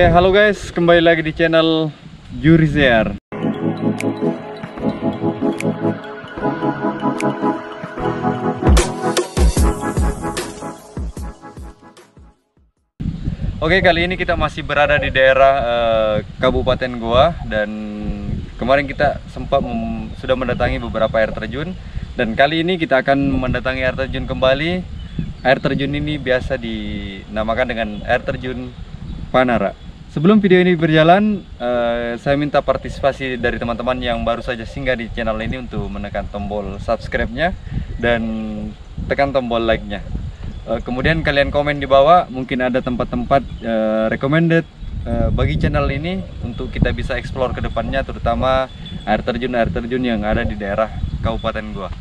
Halo guys, kembali lagi di channel Jurizer. Oke, kali ini kita masih berada di daerah Kabupaten Goa, dan kemarin kita sudah mendatangi beberapa air terjun, dan kali ini kita akan mendatangi air terjun kembali. Air terjun ini biasa dinamakan dengan air terjun Panara. Sebelum video ini berjalan, saya minta partisipasi dari teman-teman yang baru saja singgah di channel ini untuk menekan tombol subscribe-nya dan tekan tombol like-nya. Kemudian kalian komen di bawah, mungkin ada tempat-tempat recommended bagi channel ini untuk kita bisa explore ke depannya, terutama air terjun yang ada di daerah Kabupaten Goa.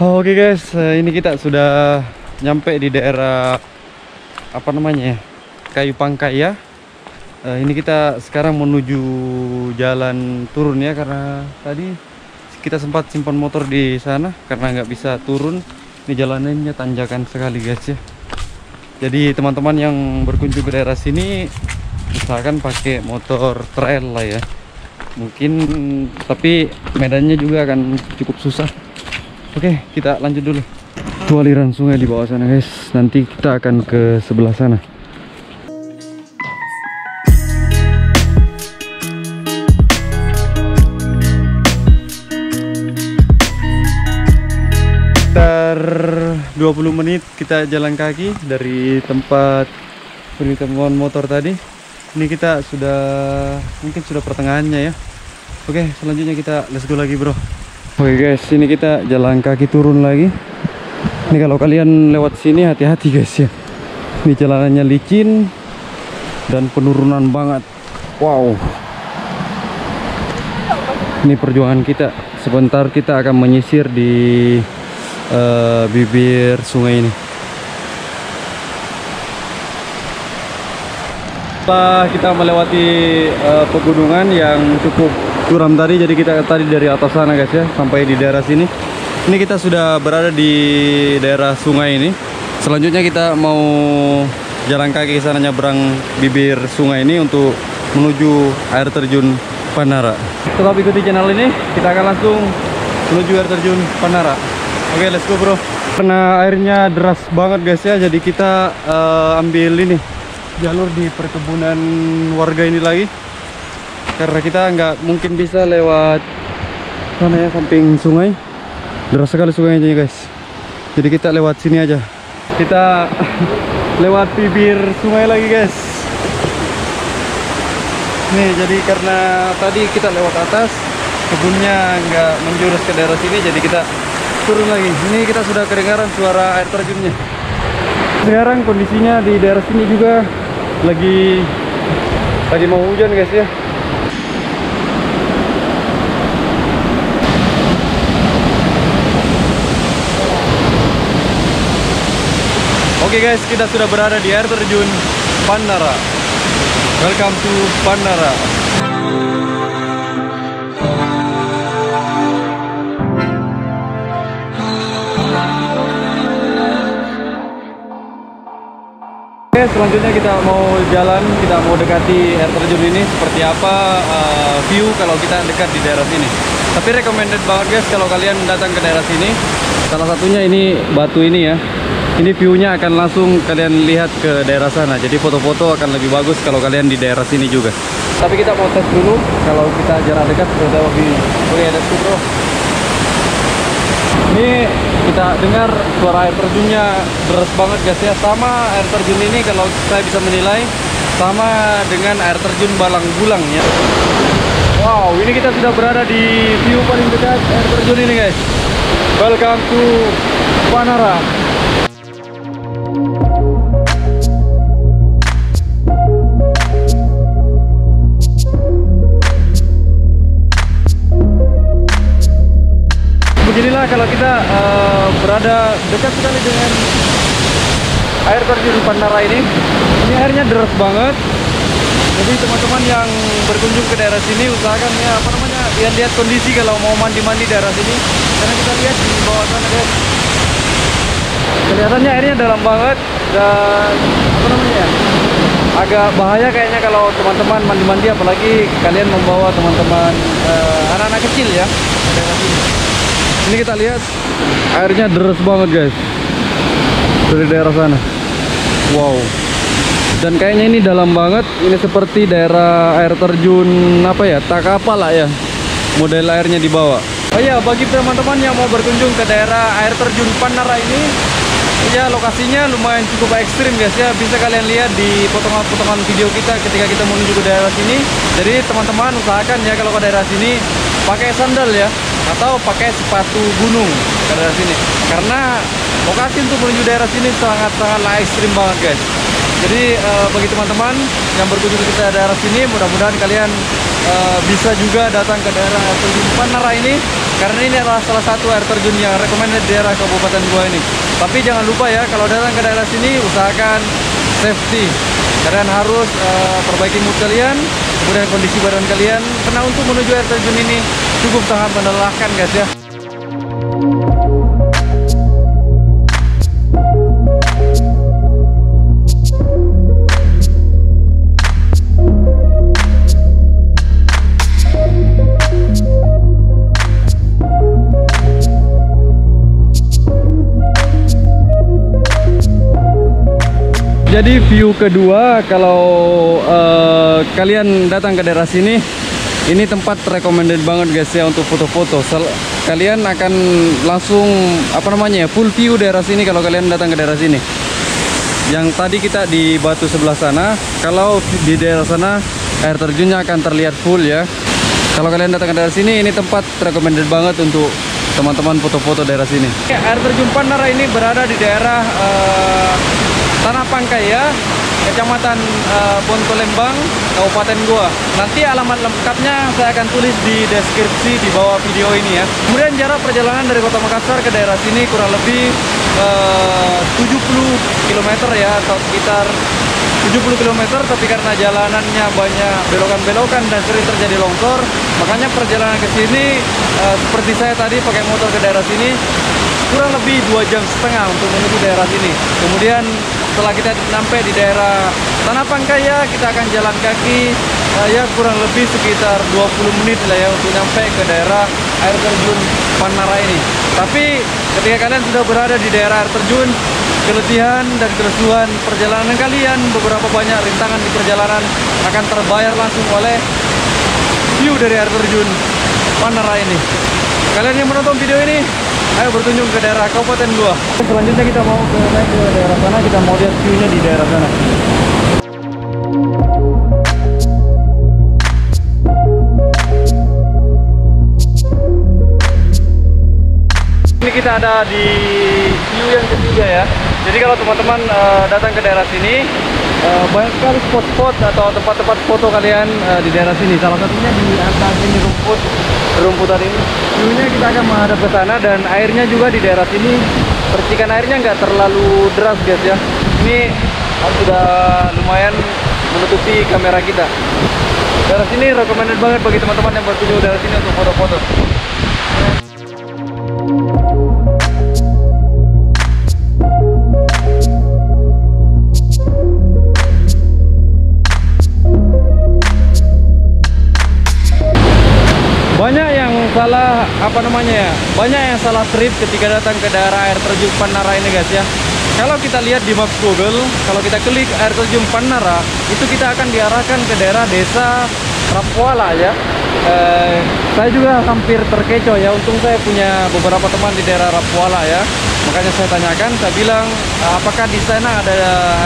Oke guys, ini kita sudah nyampe di daerah apa namanya ya, Kayu Pangkai ya. Ini kita sekarang menuju jalan turun ya, karena tadi kita sempat simpan motor di sana karena nggak bisa turun. Ini jalanannya tanjakan sekali guys ya. Jadi teman-teman yang berkunjung ke daerah sini misalkan pakai motor trail lah ya, mungkin, tapi medannya juga akan cukup susah. Oke, kita lanjut dulu. Itu aliran sungai di bawah sana guys. Nanti kita akan ke sebelah sana. Sekitar 20 menit kita jalan kaki dari tempat penitipan motor tadi. Ini kita mungkin sudah pertengahannya ya. Oke, selanjutnya kita let's go lagi bro. Oke guys, ini kita jalan kaki turun lagi. Ini kalau kalian lewat sini hati-hati guys ya. Ini jalanannya licin dan penurunan banget. Wow. Ini perjuangan kita. Sebentar kita akan menyisir di bibir sungai ini. Setelah kita melewati pegunungan yang cukup curam tadi, jadi kita tadi dari atas sana guys ya sampai di daerah sini. Ini kita sudah berada di daerah sungai ini. Selanjutnya kita mau jalan kaki ke sana, nyebrang bibir sungai ini untuk menuju air terjun Panara. Tetap ikuti channel ini, kita akan langsung menuju air terjun Panara. Oke, let's go bro. Karena airnya deras banget guys ya, jadi kita ambil ini jalur di perkebunan warga ini lagi, karena kita nggak mungkin bisa lewat sana ya, samping sungai. Deras sekali sungainya guys, jadi kita lewat sini aja. Kita lewat bibir sungai lagi guys. Nih, jadi karena tadi kita lewat atas, kebunnya nggak menjurus ke daerah sini, jadi kita turun lagi. Ini kita sudah kedengaran suara air terjunnya. Sekarang kondisinya di daerah sini juga lagi mau hujan guys ya. Oke guys, kita sudah berada di air terjun Panara. Welcome to Panara. Oke, selanjutnya kita mau jalan, kita mau dekati air terjun ini. Seperti apa view kalau kita dekat di daerah sini. Tapi recommended banget guys kalau kalian datang ke daerah sini. Salah satunya ini batu ini ya. Ini view-nya akan langsung kalian lihat ke daerah sana. Jadi foto-foto akan lebih bagus kalau kalian di daerah sini juga. Tapi kita mau tes dulu kalau kita jarak dekat sudah lebih. Oke, let's go bro. Ini kita dengar suara air terjunnya deras banget guys ya. Sama air terjun ini kalau saya bisa menilai sama dengan air terjun Balang Gulang ya. Wow, ini kita sudah berada di view paling dekat air terjun ini guys. Welcome to Panara. Beginilah kalau kita berada dekat sekali dengan air terjun Panara ini. Ini airnya deras banget. Jadi teman-teman yang berkunjung ke daerah sini usahakan ya lihat kondisi kalau mau mandi-mandi daerah sini. Karena kita lihat di bawah sana guys, kelihatannya airnya dalam banget dan agak bahaya kayaknya kalau teman-teman mandi-mandi, apalagi kalian membawa teman-teman anak-anak kecil ya ke daerah sini. Ini kita lihat airnya deras banget guys dari daerah sana. Wow. Dan kayaknya ini dalam banget. Ini seperti daerah air terjun Takapa lah ya, model airnya di bawah. Oh iya, bagi teman-teman yang mau berkunjung ke daerah air terjun Panara ini, ya lokasinya lumayan cukup ekstrim guys ya. Bisa kalian lihat di potongan-potongan video kita ketika kita menuju ke daerah sini. Jadi teman-teman usahakan ya kalau ke daerah sini pakai sandal ya, atau pakai sepatu gunung ke daerah sini. Karena lokasi untuk menuju daerah sini sangat-sangat ekstrim banget guys. Jadi bagi teman-teman yang berkunjung ke daerah sini, mudah-mudahan kalian bisa juga datang ke daerah air terjun Panara ini, karena ini adalah salah satu air terjun yang recommended di daerah Kabupaten Goa ini. Tapi jangan lupa ya, kalau datang ke daerah sini usahakan safety. Kalian harus perbaiki mood kalian, kemudian kondisi badan kalian, karena untuk menuju air terjun ini cukup sangat melelahkan guys ya. Jadi view kedua kalau kalian datang ke daerah sini, ini tempat recommended banget guys ya untuk foto-foto. Kalian akan langsung full view daerah sini kalau kalian datang ke daerah sini. Yang tadi kita di batu sebelah sana, kalau di daerah sana air terjunnya akan terlihat full ya. Kalau kalian datang ke daerah sini, ini tempat recommended banget untuk teman-teman foto-foto daerah sini. Air terjun Panara ini berada di daerah Tanah Pangkaya, Kecamatan Bontolembang, Kabupaten Goa. Nanti alamat lengkapnya saya akan tulis di deskripsi di bawah video ini ya. Kemudian jarak perjalanan dari Kota Makassar ke daerah sini kurang lebih 70 km ya, atau sekitar 70 km, tapi karena jalanannya banyak belokan-belokan dan sering terjadi longsor, makanya perjalanan ke sini seperti saya tadi pakai motor ke daerah sini kurang lebih 2,5 jam untuk menuju daerah sini. Kemudian setelah kita sampai di daerah Tanah Pangkaya, kita akan jalan kaki ya kurang lebih sekitar 20 menit lah ya untuk sampai ke daerah air terjun Panara ini. Tapi ketika kalian sudah berada di daerah air terjun, keletihan dan kelesuan perjalanan kalian, beberapa banyak rintangan di perjalanan akan terbayar langsung oleh view dari air terjun Panara ini. Kalian yang menonton video ini, ayo berkunjung ke daerah Kabupaten Goa. Selanjutnya kita mau naik ke daerah sana, kita mau lihat view-nya di daerah sana. Ini kita ada di view yang ketiga ya. Jadi kalau teman-teman datang ke daerah sini, banyak sekali spot-spot atau tempat-tempat foto kalian di daerah sini. Salah satunya di atas ini rumputan ini. View-nya kita akan menghadap ke sana, dan airnya juga di daerah sini percikan airnya nggak terlalu deras guys ya. Ini sudah lumayan menutupi kamera kita. Daerah sini recommended banget bagi teman-teman yang berkunjung daerah sini untuk foto-foto. Banyak yang salah banyak yang salah trip ketika datang ke daerah air terjun Panara ini guys ya. Kalau kita lihat di Maps Google, kalau kita klik air terjun Panara, itu kita akan diarahkan ke daerah desa Rapuala ya. Saya juga hampir terkecoh ya. Untung saya punya beberapa teman di daerah Rapuala ya. Makanya saya tanyakan, saya bilang apakah di sana ada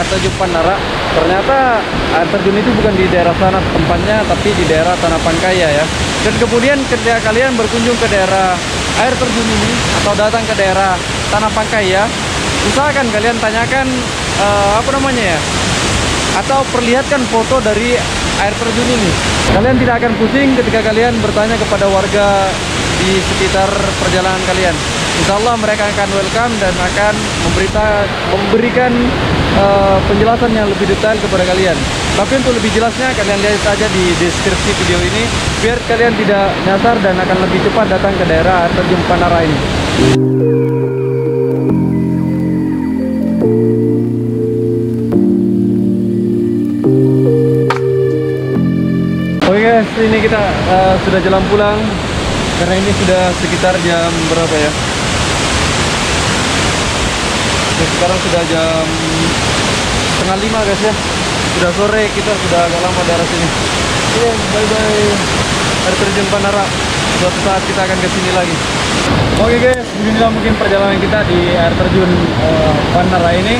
air terjun Panara? Ternyata air terjun itu bukan di daerah sana tempatnya, tapi di daerah Tanah Pangkaya ya. Dan kemudian ketika kalian berkunjung ke daerah air terjun ini atau datang ke daerah Tanah Pangkaya, usahakan kalian tanyakan apa namanya ya, atau perlihatkan foto dari air terjun ini. Kalian tidak akan pusing ketika kalian bertanya kepada warga di sekitar perjalanan kalian. Insya Allah mereka akan welcome dan akan memberikan penjelasan yang lebih detail kepada kalian. Tapi untuk lebih jelasnya kalian lihat saja di deskripsi video ini, biar kalian tidak nyasar dan akan lebih cepat datang ke daerah air terjun Panara ini. Oke guys, ini kita sudah jalan pulang karena ini sudah sekitar jam berapa ya? Sekarang sudah jam 4:30 guys ya. Sudah sore, kita sudah agak lama daerah sini. Oke, bye bye air terjun Panara. Suatu saat kita akan ke sini lagi. Oke guys, beginilah mungkin perjalanan kita di air terjun Panara ini.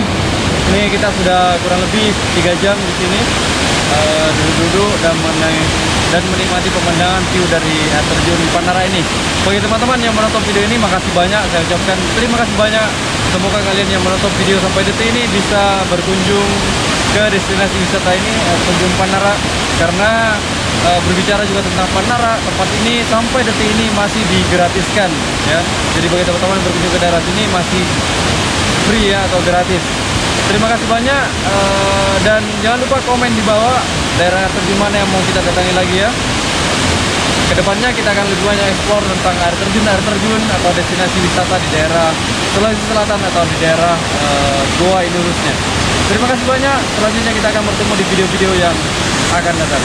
Ini kita sudah kurang lebih 3 jam di sini. Duduk-duduk dan menikmati pemandangan view dari air terjun Panara ini. Bagi teman-teman yang menonton video ini, makasih banyak. Saya ucapkan terima kasih banyak. Semoga kalian yang menonton video sampai detik ini bisa berkunjung ke destinasi wisata ini, air terjun Panara. Karena berbicara juga tentang Panara, tempat ini sampai detik ini masih digratiskan ya. Jadi bagi teman-teman yang berkunjung ke daerah sini masih free ya, atau gratis. Terima kasih banyak, dan jangan lupa komen di bawah daerah terjun mana yang mau kita datangi lagi ya. Kedepannya kita akan lebih banyak explore tentang air terjun atau destinasi wisata di daerah Sulawesi Selatan atau di daerah Goa ini khususnya. Terima kasih banyak. Selanjutnya kita akan bertemu di video-video yang akan datang.